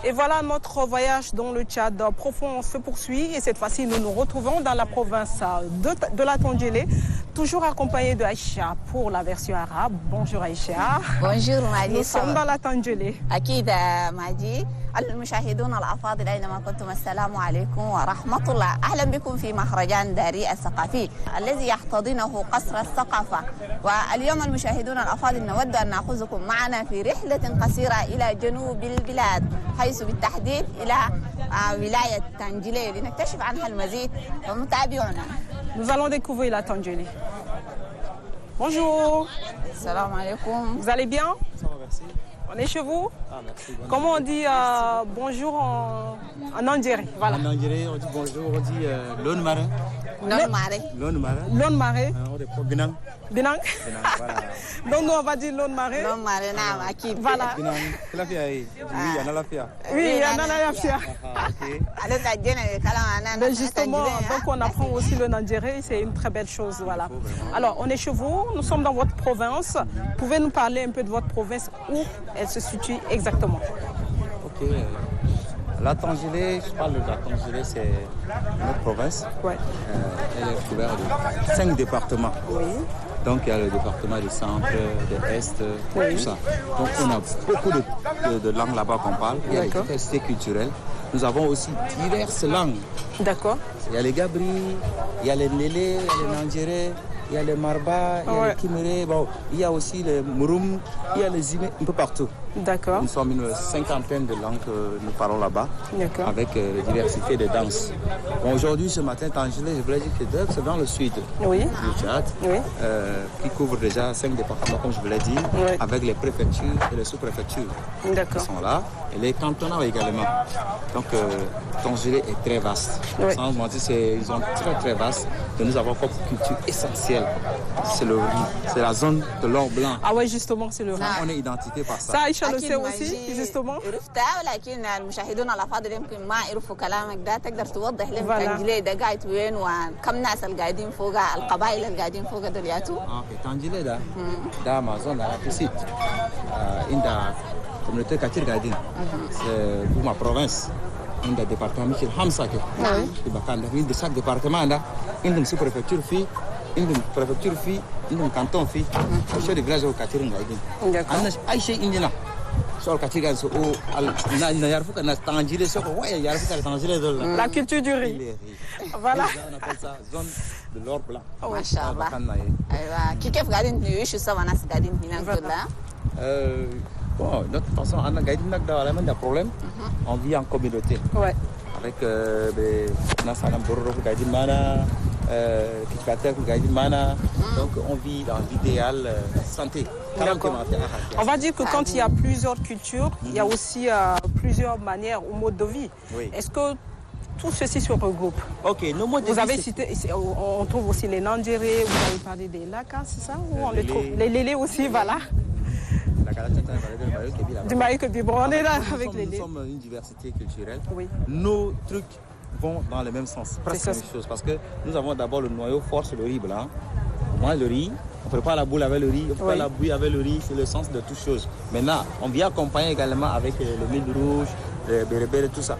Et voilà, notre voyage dans le Tchad profond se poursuit et cette fois-ci nous nous retrouvons dans la province de la Tandjélé, toujours accompagné de Aïcha pour la version arabe. Bonjour Aïcha. Bonjour Madi. Nous sommes dans la Tandjélé. أكيد ماجي. المشاهدون الأفاضل أينما كنتم السلام عليكم ورحمة الله. أهلا بكم في مهرجان داري الثقافي الذي يحتضنه قصر الثقافة. واليوم المشاهدون الأفاضل نود أن نأخذكم معنا في رحلة قصيرة إلى جنوب البلاد، حيث بالتحديد إلى ولاية تانجيلي لنكتشف عنها المزيد، فمتابعونا. Nous allons découvrir la Tandjélé. Bonjour. Salam alaikum. Vous allez bien? Ça va, merci. On est chez vous? Ah, merci. Comment on dit bonjour en Algérie? Voilà. En Algérie, on dit bonjour, on dit l'on marin. Non mare. L'on marin. Lone marée. On dit pas binang. Binang. Binang, voilà. Donc nous on va dire lone marée. Non mare naam أكيد. Voilà. Binang, c'est la fille. Oui, il y en a la fille. Oui, il y en a la Yafia. Ah, ok. على تاجينا كلام عننا. Mais justement, donc on apprend aussi le Nandjéré, c'est une très belle chose, voilà. Alors, on est chez vous, nous sommes dans votre province. Pouvez nous parler un peu de votre province, où elle se situe exactement? Ok. La Tandjélé, je parle de la Tandjélé, c'est notre province. Ouais. Elle est couverte de 5 départements. Oui. Donc il y a le département du centre, de l'est, tout ça. Donc on a beaucoup de langues là-bas qu'on parle. Il y a des D'accord. diversités culturelles. Nous avons aussi diverses langues. D'accord. Il y a les Gabri, il y a les Lélé, il y a les Nandjéré, il y a les Marba, il y a les Kiméré, bon, il y a aussi les Mouroum, il y a les Zimé, un peu partout. D'accord. Nous sommes une cinquantaine de langues que nous parlons là-bas, D'accord. avec la diversité des danses. Bon, aujourd'hui, ce matin, Tandjélé, je voulais dire que c'est dans le sud Oui. du Tchad, Oui. qui couvre déjà 5 départements, comme je vous l'ai dit, Oui. avec les préfectures et les sous-préfectures qui D'accord. sont là, et les cantonats également. Donc, Tandjélé est très vaste. Oui. Sans mentir, c'est une zone très très vaste que nous avons comme culture essentielle. C'est le riz, c'est la zone de l'or blanc. Ah ouais, justement, c'est le riz. On est identifié par ça. Ça, Aïcha le أكيد sait ما aussi, يجي justement. عرفتها، ولكن المشاهدون الافاضل يمكن ما يعرفوا كلامك ده، تقدر توضح لهم Voilà. تنجيلي ده قاعد وين وكم ناس اللي قاعدين فوقها، القبائل اللي قاعدين فوقها دول ياتوا. Ok, Tandjélé da ma zone da la site, inda communauté Katir Gadin, c'est pour ma province, inda département Michel Hamsa ke, ibakanda, inda chaque département da, inda une sous-préfecture fi, inda une préfecture fi, inda un canton fi, au chef de village au Katir Gadin. D'accord. Anna Aïcha indina. So Katir Gadin so o na yarfuka na Tandjélé so ko ya yarfuka Tandjélé dol. La culture du riz. Voilà. On appelle ça zone de l'or blanc. ما شاء الله. Bakanda, ايوه كيف قاعدين يعيشوا سوا ناس قاعدين هناك كلها؟ Bon, de toute façon, on a des problèmes. On vit en communauté. Ouais. Avec des Nasanam Bororo Gaidi Mana, Kitkatek Gaidi Mana. Donc, on vit dans l'idéal santé. D'accord. On va dire que quand il y a plusieurs cultures, il y a aussi plusieurs manières ou modes de vie. Oui. Est-ce que tout ceci se regroupe? Ok, nos modes de Vous vie, avez c'est- cité, on trouve aussi les Nandjéré, vous avez parlé des Lakas, c'est ça? Ou on les Lélé. trouve? Les Lélés aussi, voilà. La Galachata, le Mario Kebi, là-bas. Du Maï que Bibo, on est là avec les Nous Lélés. sommes une diversité culturelle. Oui. Nos trucs vont dans le même sens, presque ça. la même chose. Parce que nous avons d'abord le noyau fort, c'est le riz blanc. On mange le riz, on prépare la boule avec le riz, on prépare Oui. la bouillie avec le riz, c'est le sens de toutes choses. Maintenant, on vient accompagner également avec le mil rouge, le bérébé, tout ça.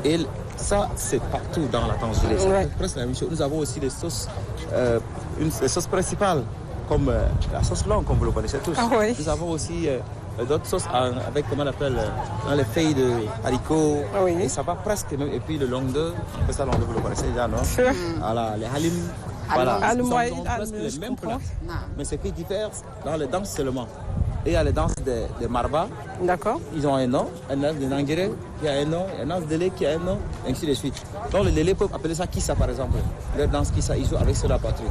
Et ça, c'est partout dans la Tandjélé. C'est Ouais. presque la même chose. Nous avons aussi des sauces, les sauces principales, comme la sauce longue, comme vous le connaissez tous. Ah oui. Nous avons aussi d'autres sauces avec, comment on appelle, dans les feuilles de haricots. Ah oui. Et ça va presque même. Et puis le long de, on appelle ça long de, vous le connaissez déjà, non? Sûr. Voilà, les halim. Voilà, Halim, nous ouais, avons presque je les mêmes comprends. plats. نعم. Mais ce qui diffère dans les danses seulement. Et il y a les danses des Marba, D'accord. ils ont un nom. Un danse de Nangéré qui a un nom. Un danse de Lélé qui a un nom, et ainsi de suite. Donc les Lélé peuvent appeler ça Kissa par exemple. Leur danse Kissa, ils jouent avec ceux de la patrie.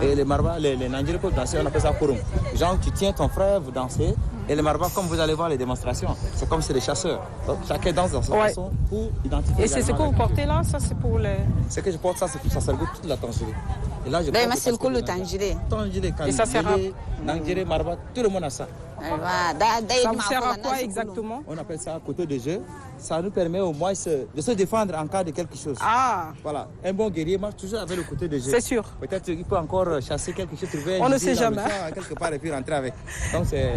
Et les Marba, les Nangéré peuvent danser, on appelle ça Kouroum. Genre, tu tiens ton frère, vous dansez. Et les Marba, comme vous allez voir les démonstrations, c'est comme c'est des chasseurs. Donc chacun danse dans sa Ouais. façon pour identifier. Et c'est ce que également vous la portez là, ça c'est pour les... Ce que je porte, ça, c'est ça regroupe toute la Tandjélé. Et là, je ده crois que يمثل parce que كله les gens- تنجيلي. Tangélé, Et ça sert à- Kandélé, Nangéré, Marba, tout le monde a ça. ايوه ده Ça vous يجمع sert فوق à الناس quoi كلهم. exactement? On appelle ça couteau de jeu. Ça nous permet au moins de se défendre en cas de quelque chose. Ah, Voilà, un bon guerrier marche toujours avec le couteau de jeu. c'est sûr. Peut-être qu'il peut encore chasser quelque chose, trouver un On ne gibier sait dans le jamais. champ, quelque part et puis rentrer avec. Donc c'est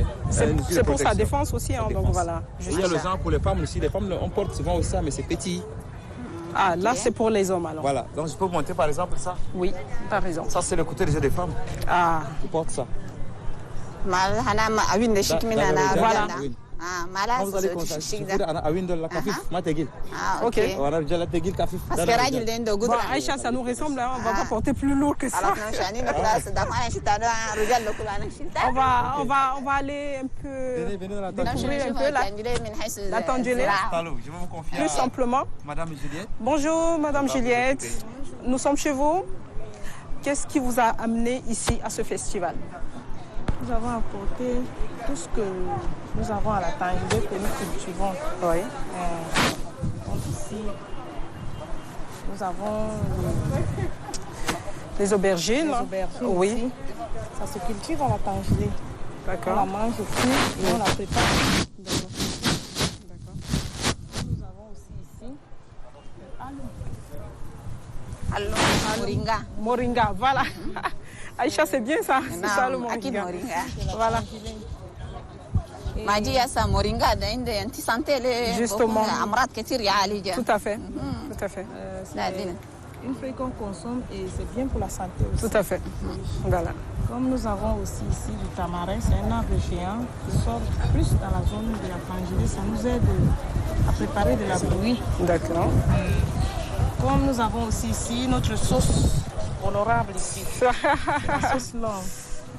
C'est pour sa défense aussi, hein, donc voilà. Et il y a le genre pour les femmes aussi. Les femmes, on porte souvent aussi ça, mais c'est petit. Ah, là, c'est pour les hommes alors. Voilà, donc je peux vous montrer par exemple ça. Oui, t'as raison. Ça, c'est le couteau de jeu des femmes. Ah, Ils portent ça. ما انا ما اوين ده شيك من انا Voilà. رجال اه ما Quand vous allez لا comme ça, الشيك je ده vous à Windel, la kafif, ma tegil. اه Ok. اوكي Voilà, déjà la tegil kafif. بس كراجل ده عنده bon, قدره Aïcha, ça nous ressemble, hein, on va pas porter plus lourd que ça. عرفنا مش يعني نقول ده ما شفت انا رجال كل انا شفت On va aller un peu Venez dans la نمشي tente. un نشوف peu là. التنجيلي من حيث La tangélé. الزراعة. Allô, je vais vous confier plus à simplement. Madame Juliette. Bonjour, Madame On va vous Juliette. occuper. Nous sommes chez vous. Qu'est-ce qui vous a amené ici à ce festival? Nous avons apporté tout ce que nous avons à la Tangélé que nous cultivons. Oui. Donc ici, nous avons Les aubergines. les aubergines. Oui. Ici. Ça se cultive à la Tangélé. On la D'accord. mange crue et on la prépare dans nos cuisines. Nous avons aussi ici Allo moringa Moringa, voilà. Aïcha, c'est bien ça. C'est ça le نعم اكيد moringa. مورينجا Voilà. ما جي هسه مورينجا ده عنده انتي سانتي Justement. امراض كتير يعالجها Tout à fait. Tout à fait. لا دينا une feuille qu'on consomme et c'est bien pour la santé aussi. Tout à fait. Voilà. Comme nous avons aussi ici du tamarin, c'est un arbre géant qui sort plus dans la zone de la Tangélé. Ça nous aide à préparer de la bouillie. D'accord. Comme nous avons aussi ici notre sauce honorable ici, la sauce longue.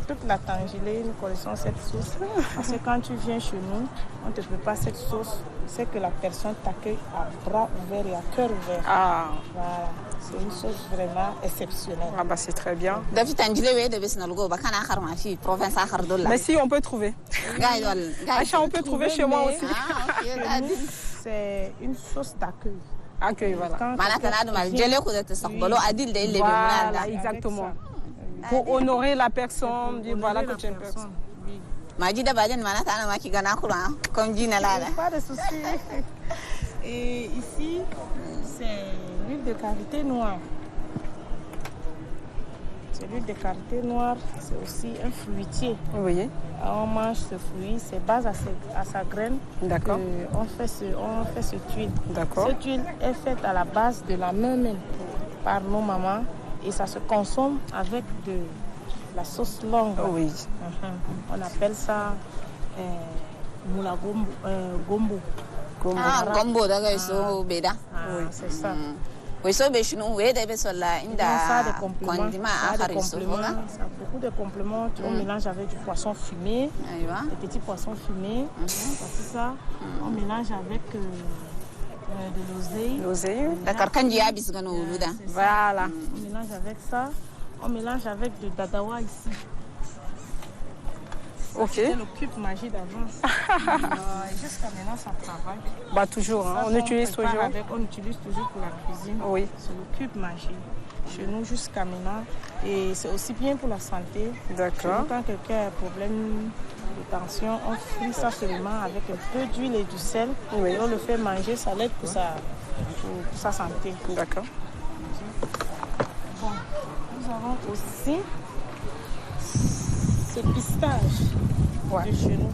Toute la Tangélé, nous connaissons cette sauce. Parce que quand tu viens chez nous, on te prépare cette sauce. C'est que la personne t'accueille à bras ouverts et à cœur ouvert. Ah, Voilà. C'est une sauce vraiment exceptionnelle. ah bah c'est très bien. ده في تنجيلي وين ده بس نلقوه بكان اخر ما في بروفنس اخر دول Mais si, on peut trouver. قاعد ولا قاعد Aïcha, on peut trouver chez moi aussi. اوكي ده دي C'est une sauce d'accueil. Accueil, voilà. Quand معناتها quelqu'un نادم vient- الجلي خذ تستقبلوا عديل ده اللي Voilà, بيمنع exactement. Avec ça. Pour honorer la personne, dire voilà Honorer que la tu es une personne. personne. Oui. ما جي ده بعدين معناتها انا ما كي ناكل كم جينا لا لا Pas de souci. Et ici, c'est l'huile de karité noire. C'est l'huile de karité noire, c'est aussi un fruitier. Oui, On mange ce fruit, c'est base à sa graine. D'accord. On fait cette huile. D'accord. Cette huile est faite à la base de la même par nos mamans et ça se consomme avec de la sauce longue. oui. On appelle ça moula gombo. اه قنبو ده قيسو بيدا Oui, c'est ça. ويسو بشنو ويدا بس ولا Donc, عندها ça a des compléments. كونديما Ça a اخر des compléments. يسوفوها Ça a beaucoup de compléments. On mélange avec du poisson fumé, ايوه des petits poissons fumés. Voici ça. On mélange avec de l'oseille. L'oseille. ده كركنجي يابس قنو ده Voilà. On mélange avec ça. On mélange avec du dadawa ici. Ok. C'est le cube magie d'avance. Jusqu'à maintenant, ça travaille. Bah toujours, hein. Ça, On utilise prépare toujours. on utilise toujours pour la cuisine. Oui. C'est le cube magie. Chez nous jusqu'à maintenant. Et c'est aussi bien pour la santé. Chez D'accord. nous, quand quelqu'un a un problème de tension, on frit ça seulement avec un peu d'huile et du sel. Oui. Et on le fait manger, ça l'aide pour sa santé. D'accord. Bon, nous avons aussi ce pistache Ouais. de chez nous.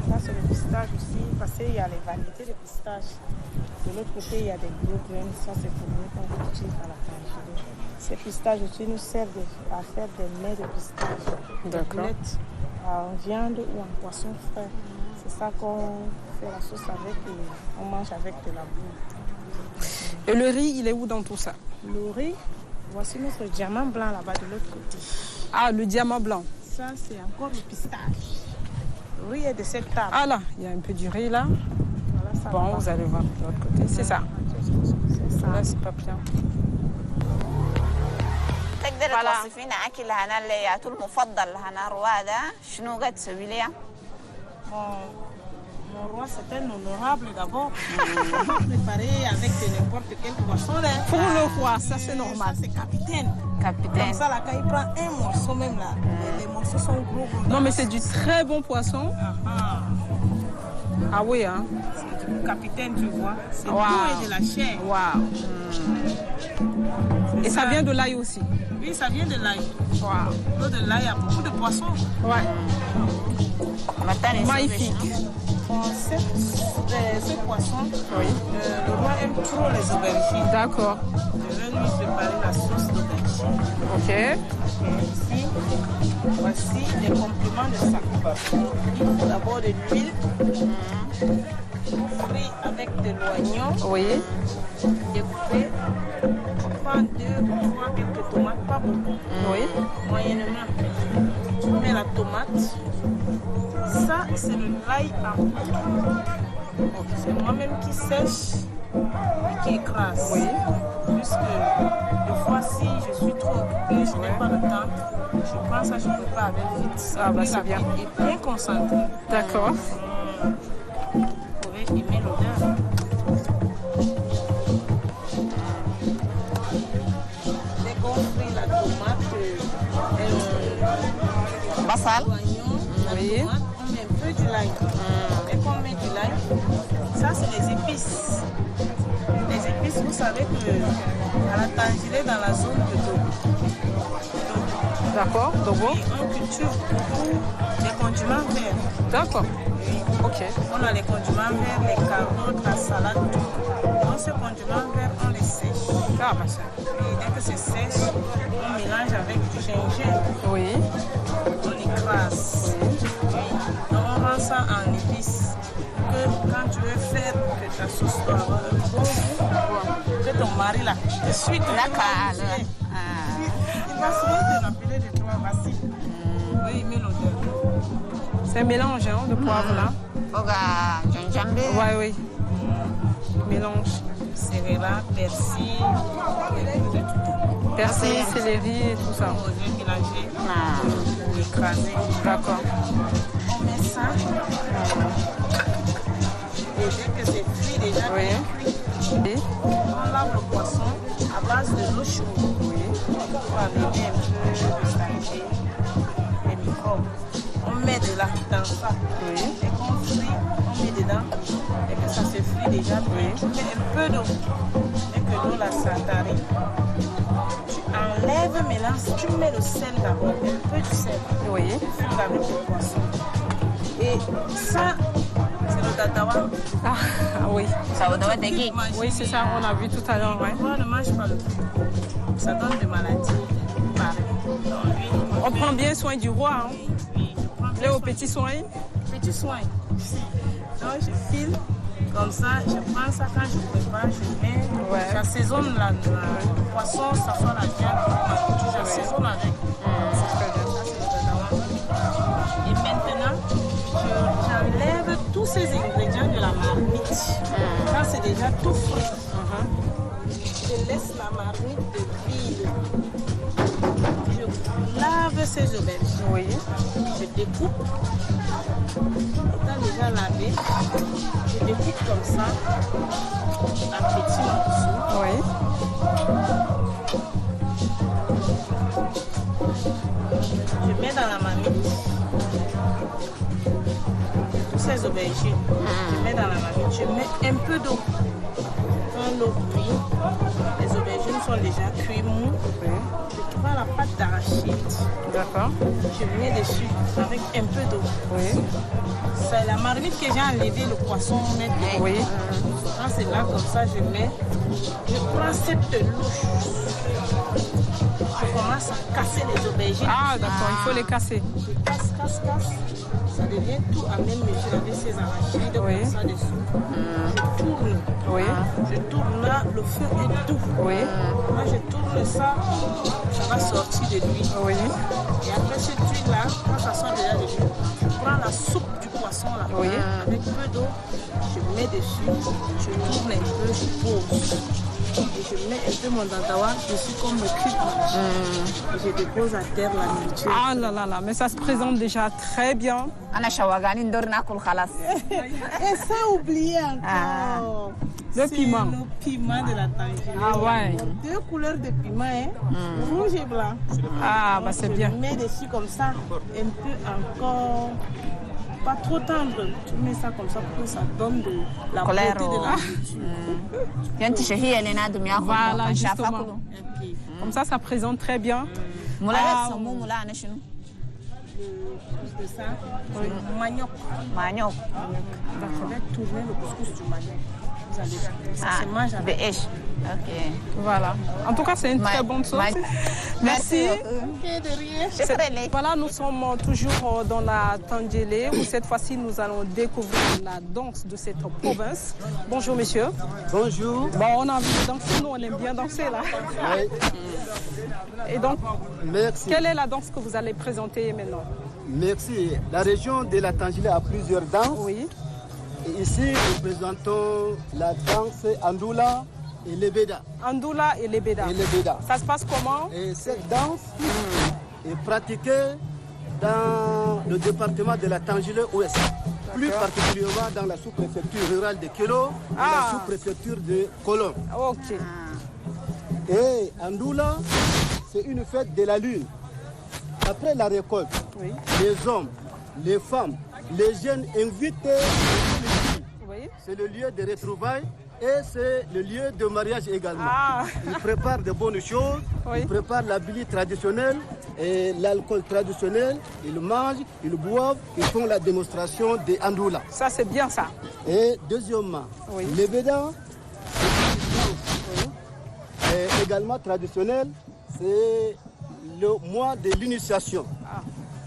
Ça, c'est le pistache aussi, parce qu'il y a les variétés de pistache. De l'autre côté, il y a des gros graines. Ça, c'est pour nous qu'on cultive à la Tangélé. Ces pistaches aussi nous servent à faire des mets de pistache. Des D'accord. boulettes en viande ou en poisson frais. C'est ça qu'on fait la sauce avec et on mange avec de la boue. Et le riz, il est où dans tout ça? Le riz, voici notre diamant blanc là-bas de l'autre côté. Ah, le diamant blanc. Ça, c'est encore le pistache. Le riz est de cette table. Ah là, il y a un peu du riz là. Voilà, ça Bon, va. vous allez voir de l'autre côté. C'est ça. C'est ça. Là, c'est pas bien. تقدر Voilà. توصفينا اكل هنا اللي ياتو المفضل هنا رواده شنو قد تسوي لي Bon, Mon roi, c'est un honorable d'abord. On va préparer avec n'importe quel poisson. Pour le roi, ça c'est normal. Ça, c'est capitaine. Capitaine. Comme ça, là, quand il prend un morceau même là, les morceaux sont gros. Non, mais c'est du très bon poisson. Ah oui, hein. C'est du capitaine, tu vois. C'est Wow. tout et de la chair. Waouh. Et ça vient de l'ail aussi. Oui, ça vient de l'ail. Waouh. L'eau de l'ail, il y a beaucoup de poissons. Ouais. Magnifique. Bon, ce poisson, le roi aime trop les aubergines. D'accord. Je vais lui préparer la sauce d'aubergine. Ok. Et ici, voici les compléments de ça. Il faut d'abord de l'huile, frit avec de l'oignon, Oui. découpé. On prend 2 ou 3 quelques tomates, pas beaucoup. Oui. Moyennement. Tu mets la tomate. Ça, c'est le l'ail en poudre. C'est moi-même qui sèche et qui écrase. Oui. Puisque des fois, si je suis trop occupée, je n'ai pas le temps, je prends ça, je prépare avec vite. Ah bah, Puis c'est la bien. viande est bien concentrée. D'accord. Vous pouvez aimer l'odeur. Dès qu'on frit la tomate, Basal. l'oignon, la Oui. tomate, on met un peu du l'ail. Dès qu'on met du l'ail, ça c'est les épices. Les épices, vous savez que à la Tangilé, dans la zone de Togo, D'accord. Dogo. on cultive beaucoup les condiments verts. D'accord. Ok. On a les condiments verts, les carottes, la salade, tout. Donc ces condiments verts, on les sèche. Ah bah ça. Et dès que c'est sèche, on mélange avec du gingembre. Oui. On écrase. Donc on rend ça en épices. Que quand tu veux faire que ta sauce soit avoir un bon goût, que ton mari là, de suite, il va Nakala. souvent te rappeler de toi, Basile. Oui, il met l'odeur. C'est un mélange hein, de poivre là. Foga gingembre. Ouais, oui. Mélange. Céréales, persil, et tout de tout. Persil, céleri et tout ça. On vient mélanger, Ah. écraser. D'accord. On met ça. Et dès que c'est cuit, déjà Oui. cuit, Et on lave le poisson à base de l'eau chaude. Pour enlever un peu de saleté, les microbes. On met de là dans ça. Oui. Et qu'on frit, on met dedans. Et que ça se frit déjà, tu mets un peu d'eau. Dès que l'eau là s'entarie, tu enlèves un mélange, tu mets le sel d'abord, un peu de sel. oui. Tu fais avec le poisson. Et ça, c'est le dadawa. Ah, oui. Ça va devoir déguer. Oui, c'est ça, on a vu tout à l'heure. Ouais. Moi, ne mange pas le fruit. Ça donne des maladies. Pareil. Donc, lui, On prend bien soin du roi. Hein. oui, je prends Il est aux petits soins. petit soin. Donc, je file comme ça, je prends ça quand je prépare, je mets, Ouais. j'assaisonne le poisson, ça soit la viande, j'assaisonne avec. C'est très bien. Ça, c'est le dadawa. Et maintenant, j'enlève tous ces ingrédients de la marmite. Quand c'est déjà tout frit, je laisse la marmite de vide. Je lave ces aubergines. Oui. Je découpe. Étant déjà lavé, je découpe comme ça, en petits morceaux. Oui. Je mets dans la marmite tous ces aubergines. Je mets dans la marmite, je mets un peu d'eau. Quand l'eau cuit, les aubergines sont déjà cuites mou. Je prends la pâte d'arachide, D'accord. je mets dessus avec un peu d'eau. Oui. C'est la marmite que j'ai enlevé le poisson net. Oui. Quand c'est là comme ça, je mets. Je prends cette louche. Je commence à casser les aubergines. Ah, d'accord, il faut les casser. Je casse, casse, casse. Ça devient tout à même mesure avec ces arachides Oui. comme ça dessous. Je tourne. Oui. Je tourne là, le feu est doux. Oui. Moi, je tourne ça, ça va sortir de l'huile. Oui. Et après cette huile-là, quand ça sort déjà de l'huile, je prends la soupe du poisson là, Oui. avec peu d'eau, je mets dessus, je tourne un peu, je pose. Et je mets un peu mon dantawa, je suis comme le cube. Et je dépose à terre la nourriture. Ah là là là, mais ça se présente déjà très bien. أنا شواغاني ندور ناكل خلاص. Et ça, oubliez encore. Le piment. Le piment de la tangélé. Ah ouais. Il y a 2 couleurs de piment, hein. Rouge et blanc. Ah bah c'est bien. Je mets dessus comme ça, un peu encore, pas trop tendre. Tu mets ça comme ça pour que ça donne de la beauté Colère, de la nourriture. ينتي شهية لنا دم ياخذ Voilà, شافا justement. كله. Comme ça présente très bien. ملا Ah, يسموه ملا أنا شنو؟ Le couscous de ça, c'est le manioc. مانيوك. Je vais tourner le couscous du manioc. Vous allez, ça se mange avec. بإيش؟ أوكي. Voilà. En tout cas, c'est une très bonne sauce. Merci. شكرا لك. Voilà, nous sommes toujours dans la Tandjélé où cette fois-ci nous allons découvrir la danse de cette province. Bonjour monsieur. Bonjour. Bon, on a envie de danser, nous on aime bien danser là. Oui, Et donc, merci. quelle est la danse que vous allez présenter maintenant? Merci. La région de la Tangélé a plusieurs danses. Oui. Et ici, nous présentons la danse Andoula et Lebeda. Andoula et Lebeda. Et Lebeda. Ça se passe comment? Et cette danse est pratiquée dans le département de la Tangélé Ouest. Plus particulièrement dans la sous-préfecture rurale de Kelo et la sous-préfecture de Kolon. Ok. Et Andoula, c'est une fête de la lune. Après la récolte, Oui. les hommes, les femmes, les jeunes invités, Oui. c'est le lieu de retrouvailles et c'est le lieu de mariage également. Ah. Ils préparent de bonnes choses, Oui. ils préparent la bili traditionnelle et l'alcool traditionnel, ils mangent, ils boivent, ils font la démonstration des Andoula. Ça c'est bien ça. Et deuxièmement, Oui. les Bédans, et également traditionnel, c'est le mois de l'initiation.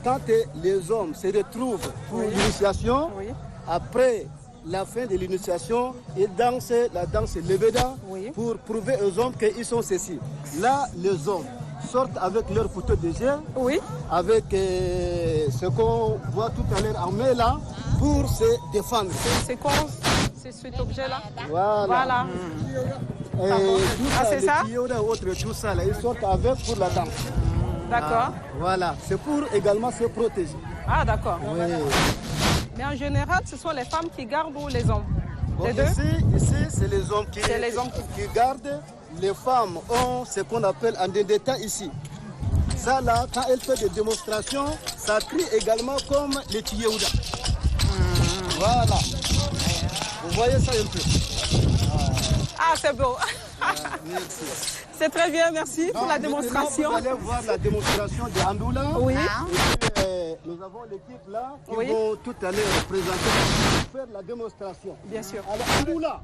Quand les hommes se retrouvent pour l'initiation, Oui. après la fin de l'initiation, ils dansent la danse Lebeda Oui. pour prouver aux hommes qu'ils sont ceci. Là, les hommes sortent avec leur couteau de jet, Oui. avec ce qu'on voit tout à l'heure en main là, pour se défendre. C'est quoi? C'est cet objet-là? Voilà. Voilà. Et tout Ah, ça, c'est les ça? tuyaux et autres, tout ça, là, ils sortent avec pour la danse. D'accord. Voilà, c'est pour également se protéger. Ah d'accord. Oui. Mais en général, ce sont les femmes qui gardent ou les hommes? Bon, Les deux? ici c'est les hommes qui, C'est les hommes qui gardent. Les femmes ont ce qu'on appelle un détail ici. Ça là, quand elle fait des démonstrations, ça crie également comme les Tiyeuda. Voilà. Vous voyez ça un peu. Ah, c'est beau. Merci. C'est très bien, merci pour la Maintenant, démonstration. vous allez voir la démonstration de Andoula. Oui. Et puis, nous avons l'équipe là qui Oui. vont tout à l'heure présenter, faire la démonstration. Bien sûr. Alors, Andoula.